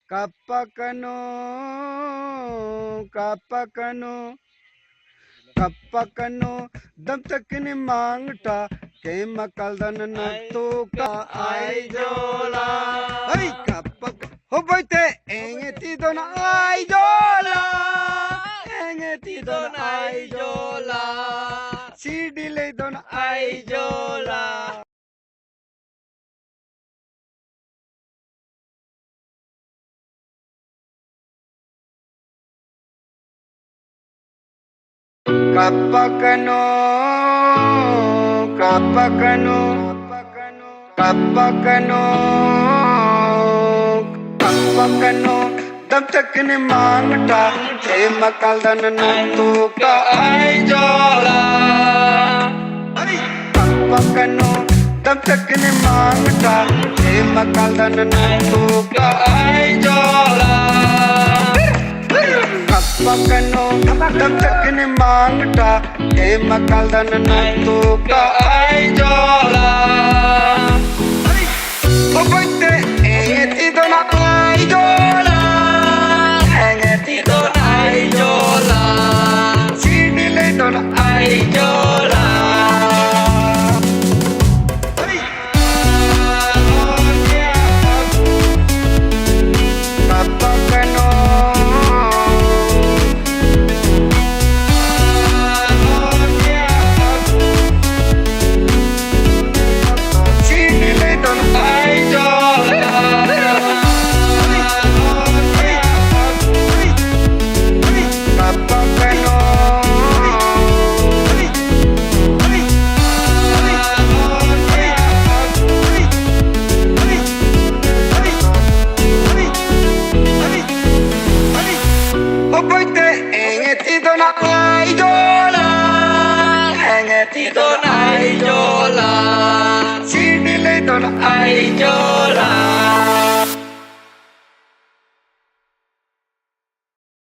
Kapakano, kapakano, kapakano, dam tak ni mangta, ke makaldan na to ka ay jola. Ay kapak, hobayte, engeti don ay jola, engeti don ay jola, sidile don ay jola. Kapakano, kapakano, kapakano, kapakano, dam tak ni mangta, ke makaldan na to ka ay jola. Ay kapakano, dam tak ni mangta, ke makaldan na to ka ay jola. Kapakano, dam tak ni mangta, ke makaldan na to ka ay jola. Hobayte, engeti don ay jola, engeti don ay jola, sidile don ay jola. Kapakano, sidile don ay jola. Kapakano, hobayte, engeti don ay jola, engeti don ay jola, sidile don ay jola.